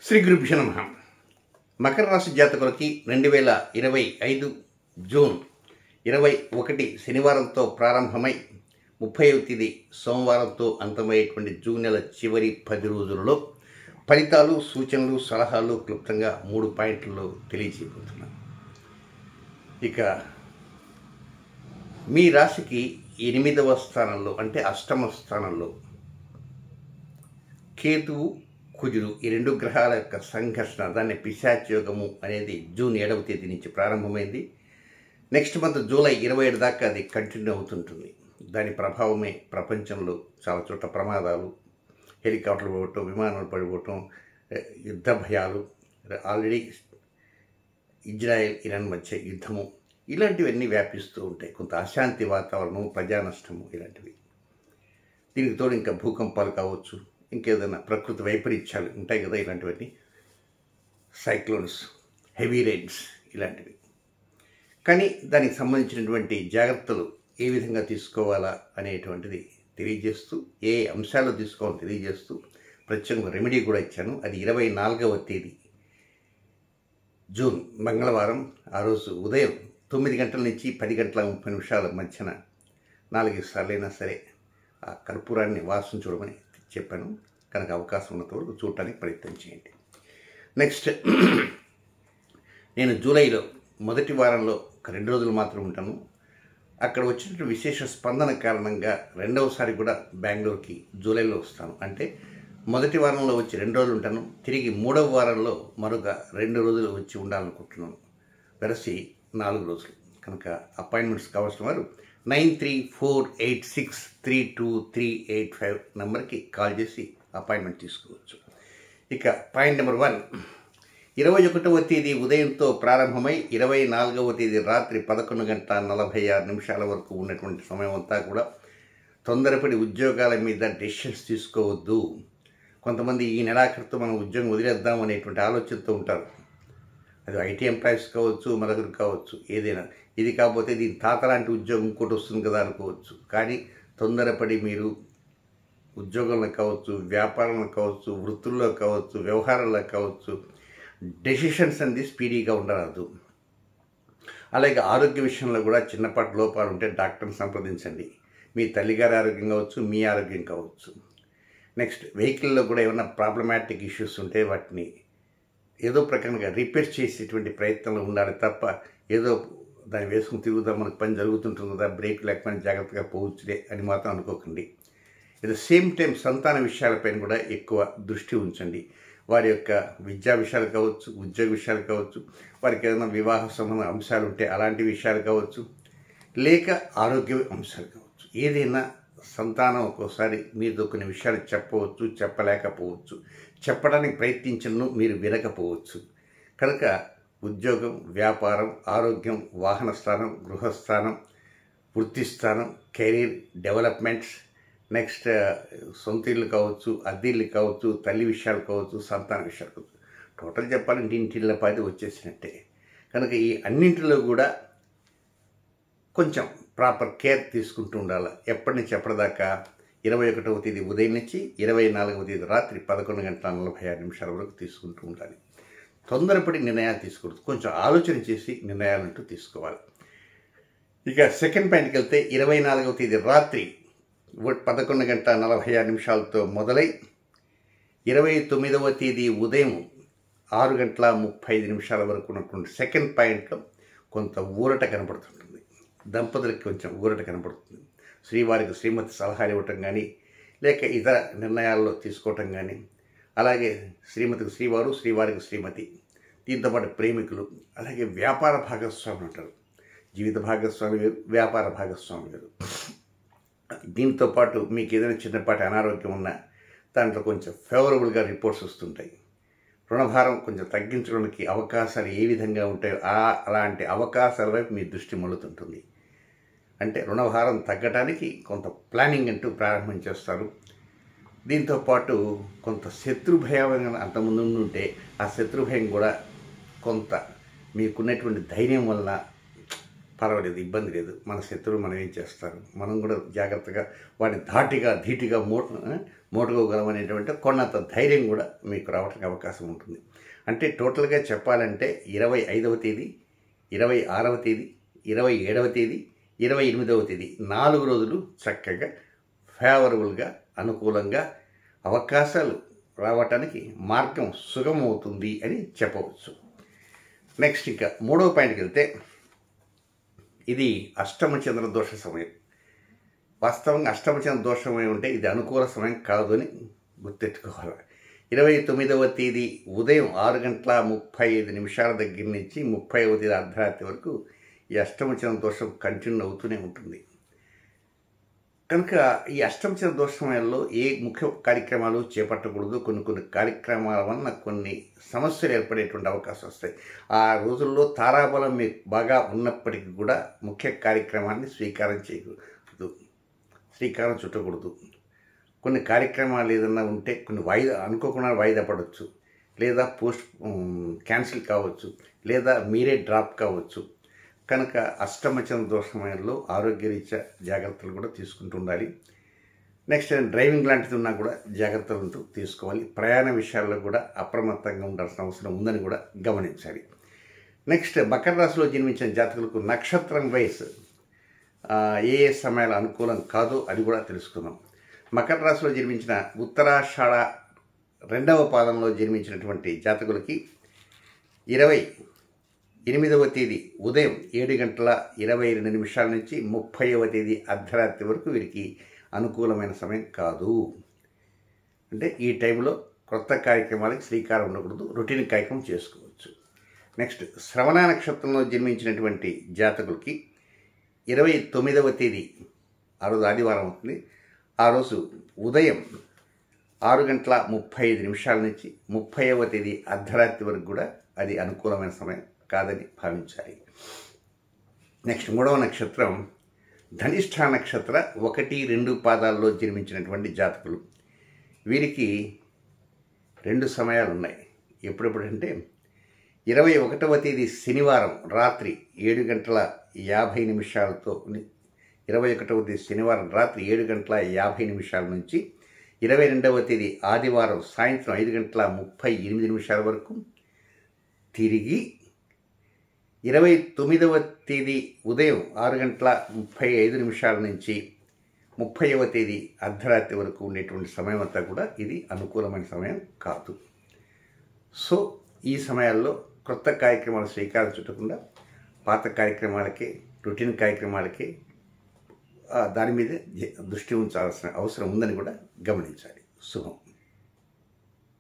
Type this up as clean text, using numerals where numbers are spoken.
శ్రీ గురుభ్యో నమః. మకర రాశి జాతకులకి 2025 జూన్ 21 శనివారంతో ప్రారంభమై 30వ తేదీ సోమవారంతో అంతమయ్యేటువంటి జూన్ నెల చివరి 10 రోజులలో ఫలితాలు, సూచనలు, సలహాలు క్లుప్తంగా 3 పాయింట్లలో తెలియజేయబోతున్నాను. ఇక మీ రాశికి 8వ స్థానంలో అంటే అష్టమ స్థానంలో కేతువు, కుజుడు ఈ 2 గ్రహాల యొక్క సంఘర్షణ, దాన్ని పిశాచయోగము అనేది జూన్ 7వ తేదీ నుంచి ప్రారంభమైంది. నెక్స్ట్ మంత్ జూలై 27 దాకా అది కంటిన్యూ అవుతుంటుంది. దాని ప్రభావమే ప్రపంచంలో చాలా చోట్ల ప్రమాదాలు, హెలికాప్టర్లు పడిపోవటం, విమానాలు పడిపోవటం, యుద్ధ భయాలు, ఆల్రెడీ ఇజ్రాయెల్ ఇరాన్ మధ్య యుద్ధము, ఇలాంటివన్నీ వ్యాపిస్తూ ఉంటాయి. కొంత అశాంతి వాతావరణం, ప్రజా నష్టము, ఇలాంటివి. దీనికి తోడు ఇంకా భూకంపాలు కావచ్చు, ఇంకేదైనా ప్రకృతి వైపరీత్యాలు ఉంటాయి కదా, ఇలాంటివన్నీ సైక్లోన్స్, హెవీ రెయిన్స్ ఇలాంటివి. కానీ దానికి సంబంధించినటువంటి జాగ్రత్తలు ఏ విధంగా తీసుకోవాలా అనేటువంటిది తెలియజేస్తూ, ఏ అంశాలు తీసుకోవాలో తెలియజేస్తూ ప్రత్యేకంగా రెమెడీ కూడా ఇచ్చాను. అది 24వ తేదీ జూన్ మంగళవారం. ఆ రోజు ఉదయం 9 గంటల నుంచి 10 గంటల 30 నిమిషాల మధ్యన 4 సార్లైనా సరే ఆ కర్పూరాన్ని వాసన చూడమని చెప్పాను. కనుక అవకాశం ఉన్నంత వరకు చూడటానికి ప్రయత్నం చేయండి. నెక్స్ట్, నేను జూలైలో మొదటి వారంలో 2 రోజులు మాత్రం ఉంటాను. అక్కడ వచ్చినటువంటి విశేష స్పందన కారణంగా రెండవసారి కూడా బెంగళూరుకి జూలైలో వస్తాను. అంటే మొదటి వారంలో వచ్చి 2 రోజులు ఉంటాను, తిరిగి 3వ వారంలో మరొక 2 రోజులు వచ్చి ఉండాలనుకుంటున్నాను. వెరసి 4 రోజులు. కనుక అపాయింట్మెంట్స్ కావాల్సిన వారు 9348632385 నెంబర్కి కాల్ చేసి అపాయింట్మెంట్ తీసుకోవచ్చు. ఇక పాయింట్ నెంబర్ 1, 21వ తేదీ ఉదయంతో ప్రారంభమై 24వ తేదీ రాత్రి 11:46 వరకు ఉన్నటువంటి సమయం అంతా కూడా తొందరపడి ఉద్యోగాల మీద డెసిషన్స్ తీసుకోవద్దు. కొంతమంది ఈ నెలాఖరుతో మనం ఉద్యోగం వదిలేద్దాం అనేటువంటి ఆలోచనతో ఉంటారు. అది ఐటీ ఎంప్లాయీస్ కావచ్చు, మరొకరు కావచ్చు, ఏదైనా. ఇది కాకపోతే దీని తాత లాంటి ఉద్యోగం ఇంకోటి వస్తుంది కదా అనుకోవచ్చు. కానీ తొందరపడి మీరు ఉద్యోగంలో కావచ్చు, వ్యాపారంలో కావచ్చు, వృత్తుల్లో కావచ్చు, వ్యవహారాల్లో కావచ్చు, డెసిషన్స్ అనేది స్పీడీగా ఉండరాదు. అలాగే ఆరోగ్య విషయంలో కూడా చిన్నపాటి లోపాలు ఉంటే డాక్టర్ని సంప్రదించండి. మీ తల్లిగారి ఆరోగ్యం కావచ్చు, మీ ఆరోగ్యం కావచ్చు. నెక్స్ట్, వెహికల్లో కూడా ఏమైనా ప్రాబ్లమాటిక్ ఇష్యూస్ ఉంటే వాటిని ఏదో ప్రకారంగా రిపేర్ చేసేటువంటి ప్రయత్నంలో ఉండాలి తప్ప ఏదో దాన్ని వేసుకుని తిరుగుదాం, మనకు పని జరుగుతుంటుంది కదా, బ్రేక్ లేకపోయినా జాగ్రత్తగా పోవచ్చులే అని మాత్రం అనుకోకండి. ఎట్ ద సేమ్ టైం సంతాన విషయాలపైన కూడా ఎక్కువ దృష్టి ఉంచండి. వారి యొక్క విద్యా విషయాలు కావచ్చు, ఉద్యోగ విషయాలు కావచ్చు, వారికి ఏదైనా వివాహ సంబంధ అంశాలు ఉంటే అలాంటి విషయాలు కావచ్చు, లేక ఆరోగ్య అంశాలు కావచ్చు. ఏదైనా సంతానం ఒక్కోసారి మీతో కొన్ని విషయాలు చెప్పవచ్చు, చెప్పలేకపోవచ్చు, చెప్పడానికి ప్రయత్నించను మీరు వినకపోవచ్చు. కనుక ఉద్యోగం, వ్యాపారం, ఆరోగ్యం, వాహన స్థానం, గృహస్థానం, వృత్తి స్థానం, కెరీర్ డెవలప్మెంట్స్, నెక్స్ట్ సొంత ఇల్లు కావచ్చు, అద్దె ఇల్లు కావచ్చు, తల్లి విషయాలు కావచ్చు, సంతాన విషయాలు కావచ్చు, టోటల్ చెప్పాలంటే ఇంటిళ్ళ పాది వచ్చేసినట్టే. కనుక ఈ అన్నింటిలో కూడా కొంచెం ప్రాపర్ కేర్ తీసుకుంటూ ఉండాలి. ఎప్పటి నుంచి ఎప్పటిదాకా 21వ తేదీ ఉదయం నుంచి 24వ తేదీ రాత్రి 11:46 వరకు తీసుకుంటూ ఉండాలి. తొందరపడి నిర్ణయాలు తీసుకోవద్దు. కొంచెం ఆలోచన చేసి నిర్ణయాలంటూ తీసుకోవాలి. ఇక సెకండ్ పాయింట్కి వెళ్తే 24వ తేదీ రాత్రి 11:46 మొదలై 29వ తేదీ ఉదయం 6:35 వరకు ఉన్నటువంటి సెకండ్ పాయింట్లో కొంత ఊరట కనపడుతుంటుంది. దంపతులకి కొంచెం ఊరట కనపడుతుంది. శ్రీవారికి శ్రీమతి సలహాలు ఇవ్వటం కానీ, లేక ఇతర నిర్ణయాల్లో తీసుకోవటం కానీ, అలాగే శ్రీమతికి శ్రీవారు, శ్రీవారికి శ్రీమతి, దీంతోపాటు ప్రేమికులు, అలాగే వ్యాపార భాగస్వాములు ఉంటారు. జీవిత భాగస్వామి వేరు, వ్యాపార భాగస్వామి వేరు. దీంతో పాటు మీకు ఏదైనా చిన్నపాటి అనారోగ్యం ఉన్నా దాంట్లో కొంచెం ఫేవరబుల్గా రిపోర్ట్స్ వస్తుంటాయి. రుణభారం కొంచెం తగ్గించడానికి అవకాశాలు ఏ విధంగా ఉంటాయో అలాంటి అవకాశాల వైపు మీ దృష్టి మళ్ళుతుంటుంది. అంటే రుణభారం తగ్గడానికి కొంత ప్లానింగ్ అంటూ ప్రారంభం చేస్తారు. దీంతోపాటు కొంత శత్రుభయం అంతకుముందు ఉంటే ఆ శత్రుభయం కూడా కొంత మీకున్నటువంటి ధైర్యం వల్ల పర్వాలేదు, ఇబ్బంది లేదు. మన శత్రువు మనం ఏం చేస్తారు, మనం కూడా జాగ్రత్తగా వాడిని ధీటుగా మోటుకోగలమనేటువంటి కొన్నంత ధైర్యం కూడా మీకు రావడానికి అవకాశం ఉంటుంది. అంటే టోటల్గా చెప్పాలంటే 25వ తేదీ, 26వ తేదీ, 27వ తేదీ, 28వ తేదీ 4 రోజులు చక్కగా ఫేవరబుల్గా, అనుకూలంగా అవకాశాలు రావటానికి మార్గం సుగమవుతుంది అని చెప్పవచ్చు. నెక్స్ట్ ఇంకా 3వ పాయింట్కి వెళ్తే, ఇది అష్టమచంద్ర దోష సమయం. వాస్తవంగా అష్టమచంద్ర దోష సమయం ఉంటే ఇది అనుకూల సమయం కాదు అని గుర్తెట్టుకోవాలి. 29వ తేదీ ఉదయం 6:35 దగ్గర నుంచి 30వ తేదీ అర్ధరాత్రి వరకు ఈ అష్టమచంద్ర దోషం కంటిన్యూ అవుతూనే ఉంటుంది. కనుక ఈ అష్టమచంద్ర దోష సమయంలో ఏ ముఖ్య కార్యక్రమాలు చేపట్టకూడదు. కొన్ని కార్యక్రమాల వలన కొన్ని సమస్యలు ఏర్పడేటువంటి అవకాశం వస్తాయి. ఆ రోజుల్లో తారాబలం మీకు బాగా ఉన్నప్పటికీ కూడా ముఖ్య కార్యక్రమాన్ని శ్రీకారం చుట్టకూడదు. కొన్ని కార్యక్రమాలు ఏదన్నా ఉంటే కొన్ని అనుకోకుండా వాయిదా పడవచ్చు, లేదా క్యాన్సిల్ కావచ్చు, లేదా మీరే డ్రాప్ కావచ్చు. కనుక అష్టమచంద్ర దోష సమయంలో ఆరోగ్యరీత్యా జాగ్రత్తలు కూడా తీసుకుంటూ ఉండాలి. నెక్స్ట్ డ్రైవింగ్ లాంటిది ఉన్నా కూడా జాగ్రత్తలు తీసుకోవాలి. ప్రయాణ విషయాల్లో కూడా అప్రమత్తంగా ఉండాల్సిన అవసరం ఉందని కూడా గమనించాలి. నెక్స్ట్ మకర రాశిలో జన్మించిన జాతకులకు నక్షత్రం వైస్ ఏ సమయాలు అనుకూలం కాదో అది కూడా తెలుసుకుందాం. మకర రాశిలో జన్మించిన ఉత్తరాషాఢ 2వ పాదంలో జన్మించినటువంటి జాతకులకి 28వ తేదీ ఉదయం 7:22 నుంచి 30వ తేదీ అర్ధరాత్రి వరకు వీరికి అనుకూలమైన సమయం కాదు. అంటే ఈ టైంలో కొత్త కార్యక్రమాలకు శ్రీకారం ఉండకూడదు, రొటీన్ కార్యక్రమం చేసుకోవచ్చు. నెక్స్ట్ శ్రవణ నక్షత్రంలో జన్మించినటువంటి జాతకులకి 29వ తేదీ, ఆ రోజు ఆదివారం అవుతుంది, ఆ రోజు ఉదయం 6:35 నుంచి 30వ తేదీ అర్ధరాత్రి వరకు కూడా అది అనుకూలమైన సమయం కాదని భావించాలి. నెక్స్ట్ 3వ నక్షత్రం ధనిష్ఠ నక్షత్ర 1, 2 పాదాల్లో జన్మించినటువంటి జాతకులు. వీరికి 2 సమయాలు ఉన్నాయి. ఎప్పుడంటే 21వ తేదీ శనివారం రాత్రి 7:50 21వ తేదీ శనివారం రాత్రి 7:50 నుంచి 22వ తేదీ ఆదివారం సాయంత్రం 5:38 వరకు, తిరిగి 29వ తేదీ ఉదయం 6:35 నుంచి 30వ తేదీ అర్ధరాత్రి వరకు ఉండేటువంటి సమయం అంతా కూడా ఇది అనుకూలమైన సమయం కాదు. సో ఈ సమయాల్లో కొత్త కార్యక్రమాలు శ్రీకారం చుట్టకుండా పాత కార్యక్రమాలకే, రొటీన్ కార్యక్రమాలకే దాని మీద దృష్టి ఉంచాల్సిన అవసరం ఉందని కూడా గమనించాలి. శుభం.